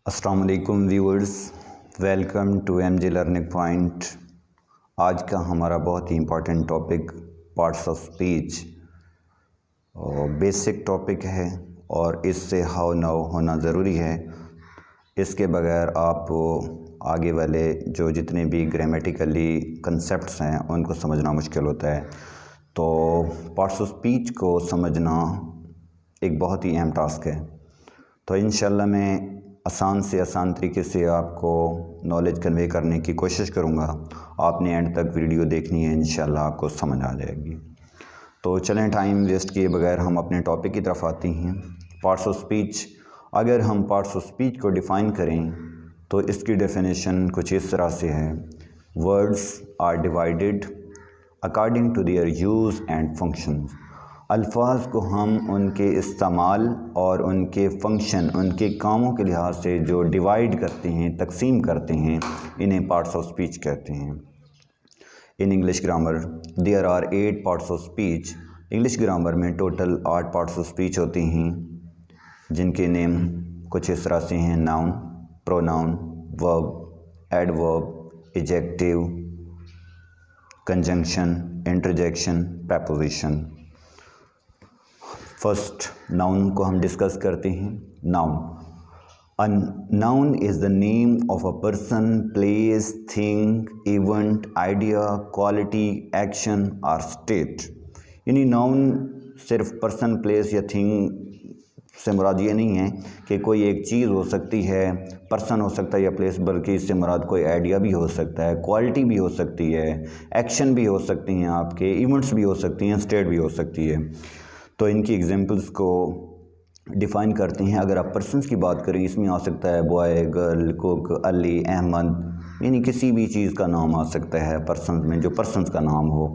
अस्सलाम वालेकुम viewers, welcome to MJ learning point. आज का हमारा बहुत ही important topic parts of speech और बेसिक टॉपिक है और इससे हाउ नाउ होना ज़रूरी है। इसके बगैर आप आगे वाले जो जितने भी ग्रामेटिकली कंसेप्ट्स हैं उनको समझना मुश्किल होता है। तो पार्ट्स ऑफ स्पीच को समझना एक बहुत ही अहम टास्क है। तो इंशाल्लाह मैं आसान से आसान तरीके से आपको नॉलेज कन्वे करने की कोशिश करूँगा। आपने एंड तक वीडियो देखनी है, इंशाल्लाह आपको समझ आ जाएगी। तो चलें टाइम वेस्ट किए बगैर हम अपने टॉपिक की तरफ आते हैं। पार्ट्स ऑफ स्पीच, अगर हम पार्ट्स ऑफ स्पीच को डिफ़ाइन करें तो इसकी डेफिनेशन कुछ इस तरह से है। Words are divided according to their use and functions. अल्फाज को हम उनके इस्तेमाल और उनके फंक्शन, उनके कामों के लिहाज से जो डिवाइड करते हैं, तकसीम करते हैं, इन्हें पार्ट्स ऑफ स्पीच कहते हैं। In English grammar there are 8 parts of speech. English grammar में टोटल 8 पार्ट्स ऑफ स्पीच होते हैं, जिनके नेम कुछ इस तरह से हैं। Noun, pronoun, verb, adverb, adjective, conjunction, interjection, preposition. First noun को हम डिस्कस करते हैं। Noun, a noun is the name of a person, place, thing, event, idea, quality, action और स्टेट। यानी नाउन सिर्फ पर्सन, प्लेस या थिंग से मुराद ये नहीं है कि कोई एक चीज़ हो सकती है, पर्सन हो सकता है या प्लेस, बल्कि इससे मुराद कोई आइडिया भी हो सकता है, क्वालिटी भी हो सकती है, एक्शन भी हो सकती हैं, आपके इवेंट्स भी हो सकती हैं, स्टेट भी हो सकती है। तो इनकी एग्जांपल्स को डिफ़ाइन करते हैं। अगर आप पर्सनस की बात करें, इसमें आ सकता है boy, girl, cook, Ali, Ahmad, यानी किसी भी चीज़ का नाम आ सकता है पर्सनस में, जो पर्सनस का नाम हो।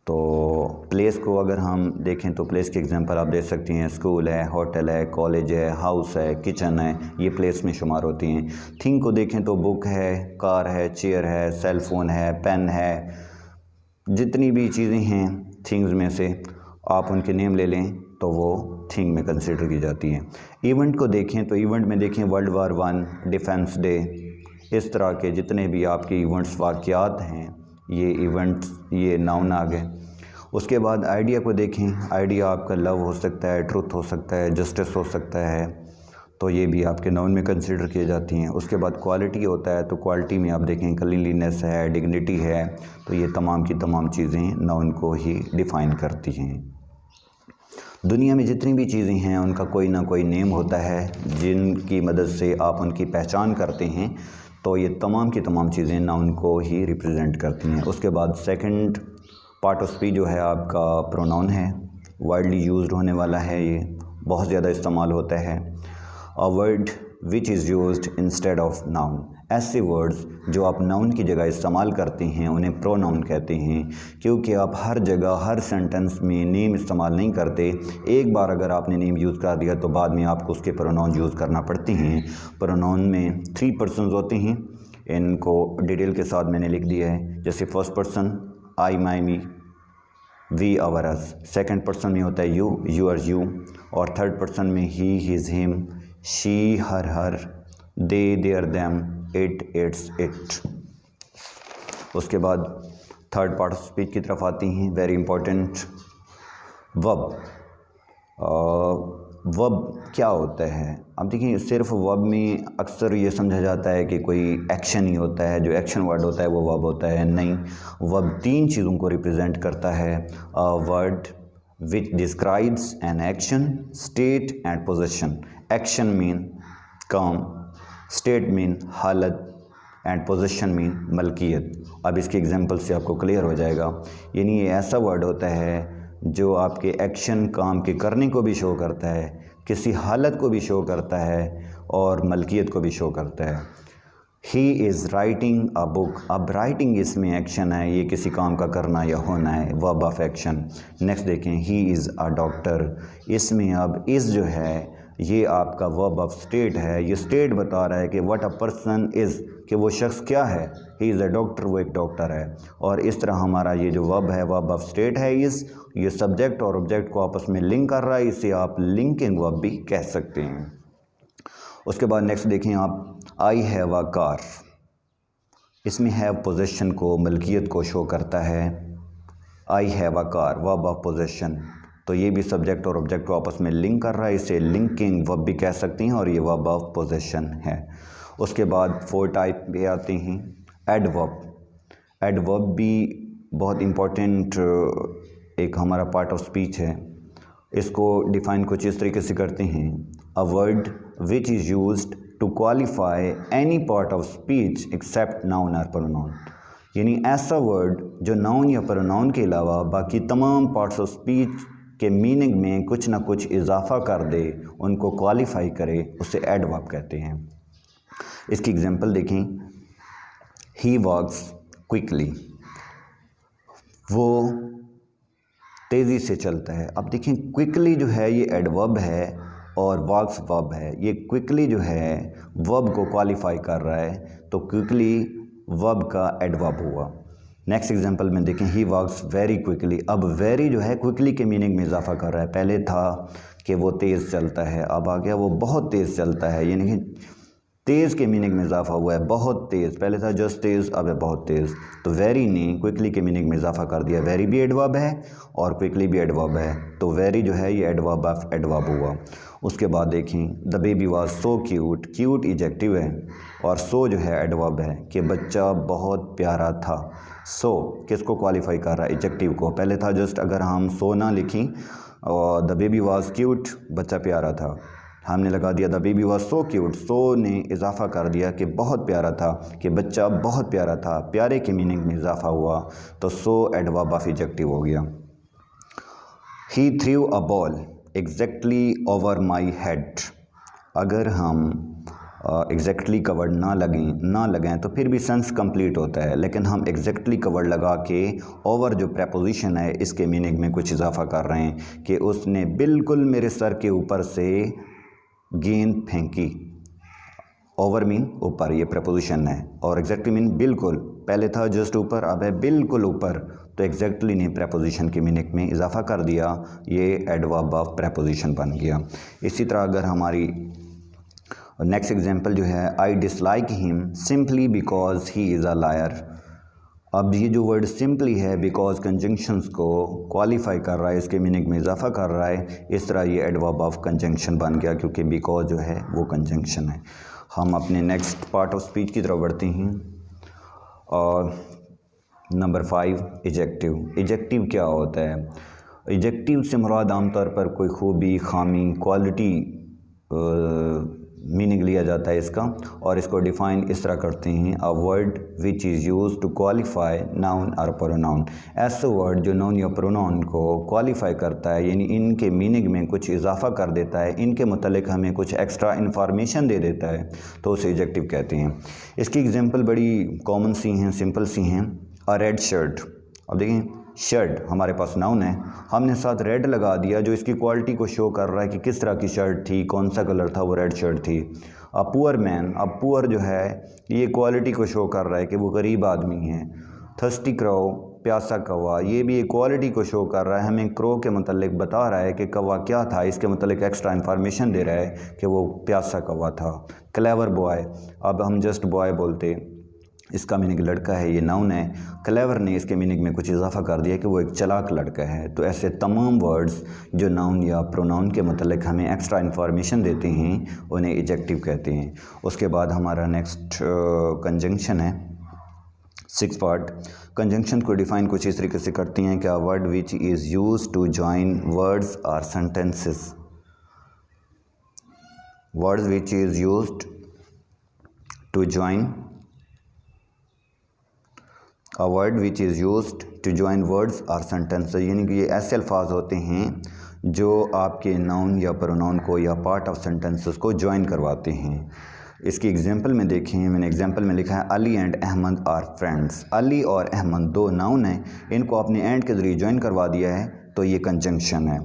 तो प्लेस को अगर हम देखें तो प्लेस की एग्जांपल आप दे सकते हैं। स्कूल है, होटल है, कॉलेज है, हाउस है, किचन है, ये प्लेस में शुमार होती हैं। थिंग को देखें तो बुक है, कार है, चेयर है, सेल फ़ोन है, पेन है, जितनी भी चीज़ें हैं थिंग्स में से आप उनके नेम ले लें तो वो थिंग में कंसिडर की जाती हैं। इवेंट को देखें तो इवेंट में देखें वर्ल्ड वार 1, डिफेंस डे, इस तरह के जितने भी आपके इवेंट्स, वाक़यात हैं, ये इवेंट्स, ये नाउन आ गए। उसके बाद आइडिया को देखें। आइडिया आपका लव हो सकता है, ट्रुथ हो सकता है, जस्टिस हो सकता है, तो ये भी आपके नाउन में कंसिडर किए जाती हैं। उसके बाद क्वालिटी होता है, तो क्वालिटी में आप देखें क्लीनलीनेस है, डिग्निटी है, तो ये तमाम की तमाम चीज़ें नाउन को ही डिफ़ाइन करती हैं। दुनिया में जितनी भी चीज़ें हैं उनका कोई ना कोई नेम होता है जिनकी मदद से आप उनकी पहचान करते हैं, तो ये तमाम की तमाम चीज़ें नाउन को ही रिप्रेजेंट करती हैं। उसके बाद सेकंड पार्ट ऑफ स्पीच जो है आपका प्रोनाउन है। वाइडली यूज्ड होने वाला है, ये बहुत ज़्यादा इस्तेमाल होता है। अ word which is used instead of noun. ऐसे वर्ड्स जो आप नाउन की जगह इस्तेमाल करते हैं उन्हें प्रोनाउन कहते हैं, क्योंकि आप हर जगह हर सेंटेंस में नेम इस्तेमाल नहीं करते। एक बार अगर आपने नेम यूज़ कर दिया तो बाद में आपको उसके प्रोनाउन यूज़ करना पड़ते हैं। प्रोनाउन में 3 पर्सन्स होते हैं, इनको डिटेल के साथ मैंने लिख दिया है। जैसे first person I, my, me, we, our, us. Second person में होता है यू, यूअर, यू। और थर्ड पर्सन में he, his, him, she, her, they, their, them, it, its, it. उसके बाद थर्ड पार्ट ऑफ स्पीच की तरफ आती हैं, वेरी इंपॉर्टेंट, वर्ब। वर्ब क्या होता है? अब देखिए, सिर्फ वर्ब में अक्सर ये समझा जाता है कि कोई एक्शन ही होता है, जो एक्शन वर्ड होता है वो वर्ब होता है। नहीं, वर्ब 3 चीज़ों को रिप्रेजेंट करता है। A word which describes an action, state and possession. Action mean काम, state mean हालत and possession mean मलकियत। अब इसके एग्जांपल से आपको क्लियर हो जाएगा। यानी ये ऐसा वर्ड होता है जो आपके एक्शन, काम के करने को भी शो करता है, किसी हालत को भी शो करता है और मलकियत को भी शो करता है। He is writing a book. अब राइटिंग इसमें एक्शन है, ये किसी काम का करना या होना है, वर्ब ऑफ एक्शन। नेक्स्ट देखें, ही इज़ अ डॉक्टर। इसमें अब इज़ जो है ये आपका वर्ब ऑफ स्टेट है। ये स्टेट बता रहा है कि व्हाट अ पर्सन इज़, कि वो शख्स क्या है। ही इज़ अ डॉक्टर, वो एक डॉक्टर है। और इस तरह हमारा ये जो वर्ब है, वर्ब ऑफ स्टेट है इज़, ये सब्जेक्ट और ऑब्जेक्ट को आपस में लिंक कर रहा है, इसे आप लिंकिंग वर्ब भी कह सकते हैं। उसके बाद नेक्स्ट देखें आप, आई हैव अ कार। इसमें हैव पोजेशन को, मलकियत को शो करता है। I have a car verb of possession, तो ये भी सब्जेक्ट और ऑब्जेक्ट को आपस में लिंक कर रहा है, इसे लिंकिंग वर्ब भी कह सकते हैं और ये वर्ब ऑफ पोजेशन है। उसके बाद 4 टाइप पे आते हैं। एडवर्ब। एडवर्ब भी बहुत इम्पोर्टेंट एक हमारा पार्ट ऑफ स्पीच है। इसको डिफ़ाइन कुछ इस तरीके से करते हैं, a word which is used to qualify any part of speech except noun और प्रोनाउन। यानी ऐसा वर्ड जो नाउन या प्रोनाउन के अलावा बाकी तमाम पार्ट्स ऑफ स्पीच के मीनिंग में कुछ ना कुछ इजाफा कर दे, उनको क्वालिफाई करे, उसे एडवर्ब कहते हैं। इसकी एग्जांपल देखें, ही वॉक्स क्विकली, वो तेज़ी से चलता है। अब देखें क्विकली जो है ये एडवर्ब है और वॉक्स वर्ब है। ये क्विकली जो है वर्ब को क्वालिफाई कर रहा है, तो क्विकली वर्ब का एडवर्ब हुआ। नेक्स्ट एग्जांपल में देखें, ही वॉक्स वेरी क्विकली। अब वेरी जो है क्विकली के मीनिंग में इजाफा कर रहा है। पहले था कि वो तेज़ चलता है, अब आ गया वो बहुत तेज़ चलता है, यानी कि तेज़ के मीनिंग में इजाफा हुआ है, बहुत तेज़। पहले था जस्ट तेज़, अब है बहुत तेज़। तो वेरी ने क्विकली के मीनिंग में इजाफा कर दिया। वेरी भी एडवर्ब है और क्विकली भी एडवर्ब है, तो वेरी जो है ये एडवर्ब ऑफ एडवर्ब हुआ। उसके बाद देखें, the baby was so cute. Cute adjective है और सो जो है एडवर्ब है कि बच्चा बहुत प्यारा था। सो किसको क्वालिफाई कर रहा है? एडजेक्टिव को। पहले था जस्ट, अगर हम सो ना लिखें और द बेबी वाज क्यूट, बच्चा प्यारा था, हमने लगा दिया the baby was so cute. So ने इजाफा कर दिया कि बहुत प्यारा था, कि बच्चा बहुत प्यारा था, प्यारे के मीनिंग में इजाफा हुआ, तो सो एडवर्ब ऑफ एडजेक्टिव हो गया। He threw a ball exactly over my head. अगर हम एग्जैक्टली कवर्ड ना लगें तो फिर भी सेंस कंप्लीट होता है, लेकिन हम एग्जैक्टली कवर्ड लगा के ओवर जो प्रेपोजिशन है इसके मीनिंग में कुछ इजाफा कर रहे हैं कि उसने बिल्कुल मेरे सर के ऊपर से गेंद फेंकी। ओवर मीन ऊपर, ये प्रपोजिशन है, और एग्जैक्टली मीन बिल्कुल। पहले था जस्ट ऊपर, अब है बिल्कुल ऊपर, तो एग्जैक्टली ने प्रपोजिशन की मीनिंग में इजाफा कर दिया, ये एडवर्ब ऑफ प्रपोजिशन बन गया। इसी तरह अगर हमारी नेक्स्ट एग्जांपल जो है, I dislike him simply because he is a liar. अब ये जो वर्ड सिंपली है बिकॉज कंजंक्शंस को क्वालिफाई कर रहा है, इसके मीनिंग में इजाफा कर रहा है, इस तरह ये एडवर्ब ऑफ कंजंक्शन बन गया, क्योंकि बिकॉज जो है वो कंजंक्शन है। हम अपने नेक्स्ट पार्ट ऑफ स्पीच की तरफ बढ़ते हैं। और नंबर 5, एडजेक्टिव। एडजेक्टिव क्या होता है? एडजेक्टिव से मुराद आमतौर पर कोई खूबी, खामी, क्वालिटी मीनिंग लिया जाता है इसका, और इसको डिफ़ाइन इस तरह करते हैं, a word which is use to qualify noun और प्रोनाउन। ऐसा वर्ड जो नाउन या प्रोनाउन को क्वालिफाई करता है, यानी इनके मीनिंग में कुछ इजाफा कर देता है, इनके मुतालिक हमें कुछ एक्स्ट्रा इन्फॉर्मेशन दे देता है, तो उसे एडजेक्टिव कहते हैं। इसकी एग्जांपल बड़ी कॉमन सी हैं, सिंपल सी हैं। अ रेड शर्ट। अब देखें, शर्ट हमारे पास नाउन है, हमने साथ रेड लगा दिया जो इसकी क्वालिटी को शो कर रहा है कि किस तरह की शर्ट थी, कौन सा कलर था, वो रेड शर्ट थी। A poor man. अब पुअर जो है ये क्वालिटी को शो कर रहा है कि वो गरीब आदमी है। थर्स्टी क्रो, प्यासा कौवा, ये भी एक क्वालिटी को शो कर रहा है, हमें क्रो के मतलब बता रहा है कि कौवा क्या था, इसके मतलब एक्स्ट्रा इन्फॉर्मेशन दे रहा है कि वो प्यासा कौवा था। Clever boy. अब हम जस्ट बॉय बोलते, इसका मीनिंग लड़का है, ये नाउन है। क्लेवर ने इसके मीनिंग में कुछ इजाफा कर दिया कि वो एक चालाक लड़का है। तो ऐसे तमाम वर्ड्स जो नाउन या प्रोनाउन के मतलब हमें एक्स्ट्रा इन्फॉर्मेशन देते हैं, उन्हें एडजेक्टिव कहते हैं। उसके बाद हमारा नेक्स्ट कंजंक्शन है, 6 पार्ट। कंजंक्शन को डिफ़ाइन कुछ इस तरीके से करती हैं कि a word which is use to join words और sentences. Words which is used to join, a word which is used to join words और सेंटेंसेस, यानी कि ये ऐसे अल्फाज होते हैं जो आपके नाउन या प्रोनाउन को या पार्ट ऑफ सेंटेंसेस को जॉइन करवाते हैं। इसकी एग्जांपल में देखें, मैंने एग्जांपल में लिखा है, Ali and Ahmad are friends. Ali और अहमद दो नाउन हैं, इनको आपने एंड के ज़रिए जॉइन करवा दिया है, तो ये कंजंक्शन है।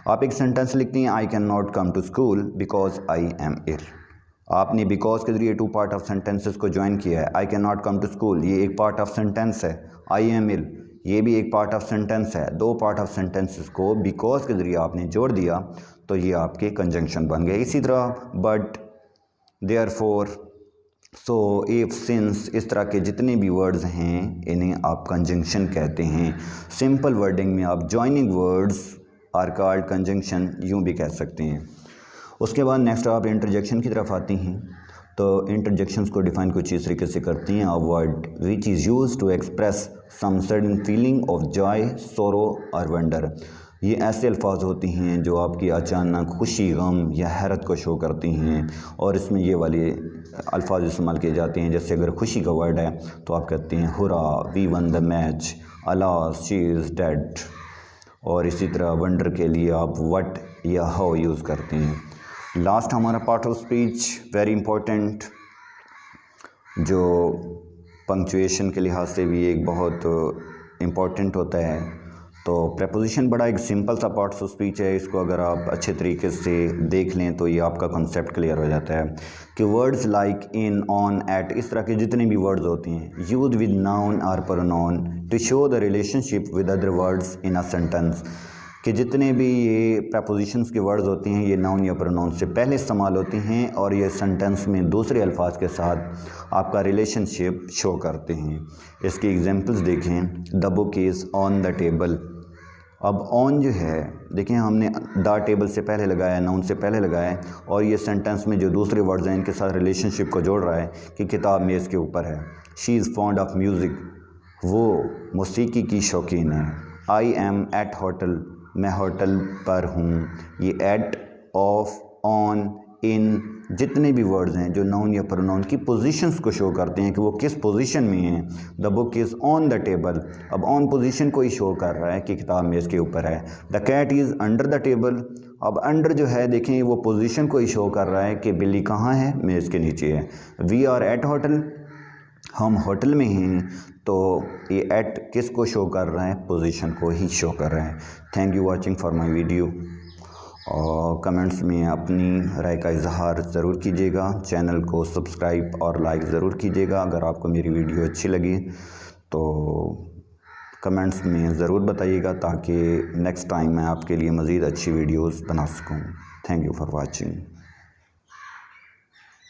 आप एक सेंटेंस लिखती हैं, I can not come to school because I am ill. आपने बिकॉज के जरिए 2 पार्ट ऑफ सेंटेंसेस को ज्वाइन किया है। I can not come to school, ये एक पार्ट ऑफ सेंटेंस है। आई एम इल, ये भी एक पार्ट ऑफ सेंटेंस है। 2 पार्ट ऑफ सेंटेंसेस को बिकॉज के जरिए आपने जोड़ दिया, तो ये आपके कंजंक्शन बन गए। इसी तरह but, therefore, so, if, since, इस तरह के जितने भी वर्ड्स हैं इन्हें आप कंजंक्शन कहते हैं। सिंपल वर्डिंग में आप joining words are called conjunction यूँ भी कह सकते हैं। उसके बाद नेक्स्ट आप इंटरजेक्शन की तरफ आती हैं। तो इंटरजेक्शंस को डिफाइन कुछ इस तरीके से करती हैं, a word which is use to express some sudden feeling of joy, sorrow और वंडर। ये ऐसे अल्फाज होती हैं जो आपकी अचानक खुशी, गम या हैरत को शो करती हैं, और इसमें ये वाले अल्फाज इस्तेमाल किए जाते हैं। जैसे अगर खुशी का वर्ड है तो आप कहते हैं hurrah, we won the match, alas, she is dead. और इसी तरह वंडर के लिए आप व्हाट या हाउ यूज़ करते हैं। लास्ट हमारा part of speech very important, जो पंक्चुएशन के लिहाज से भी एक बहुत इम्पॉर्टेंट होता है। तो प्रेपोजिशन बड़ा एक सिंपल सा पार्ट ऑफ स्पीच है, इसको अगर आप अच्छे तरीके से देख लें तो ये आपका कॉन्सेप्ट क्लियर हो जाता है कि words like in, on, at, इस तरह के जितने भी वर्ड्स होते हैं यूज विद नाउन और pronoun to show the relationship with other words in a sentence, कि जितने भी ये प्रपोजिशंस के वर्ड्स होते हैं ये नाउन या प्रोनाउन से पहले इस्तेमाल होते हैं और ये सेंटेंस में दूसरे अल्फाज के साथ आपका रिलेशनशिप शो करते हैं। इसकी एग्जांपल्स देखें। The book is on the table. अब ऑन जो है देखें हमने द टेबल से पहले लगाया, नाउन से पहले लगाया है, और ये सेंटेंस में जो दूसरे वर्ड्स हैं इनके साथ रिलेशनशिप को जोड़ रहा है कि किताब मेज़ के ऊपर है। She is fond of music, वो मौसीकी की शौकीन है। आई एम एट होटल, मैं होटल पर हूँ। ये एट, ऑफ, ऑन, इन, जितने भी वर्ड्स हैं जो नाउन या प्रोनाउन की पोजीशंस को शो करते हैं कि वो किस पोजीशन में हैं। The book is on the table, अब ऑन पोजीशन को ही शो कर रहा है कि किताब मेज़ के ऊपर है। The cat is under the table, अब अंडर जो है देखें वो पोजीशन को ही शो कर रहा है कि बिल्ली कहाँ है, मेज़ के नीचे है। वी आर एट होटल, हम होटल में हैं, तो ये एट किस को शो कर रहा है, पोजीशन को ही शो कर रहा है। Thank you watching for my video. और कमेंट्स में अपनी राय का इजहार ज़रूर कीजिएगा। चैनल को सब्सक्राइब और लाइक ज़रूर कीजिएगा। अगर आपको मेरी वीडियो अच्छी लगी तो कमेंट्स में ज़रूर बताइएगा ताकि नेक्स्ट टाइम मैं आपके लिए मज़ीद अच्छी वीडियोस बना सकूं। Thank you for watching.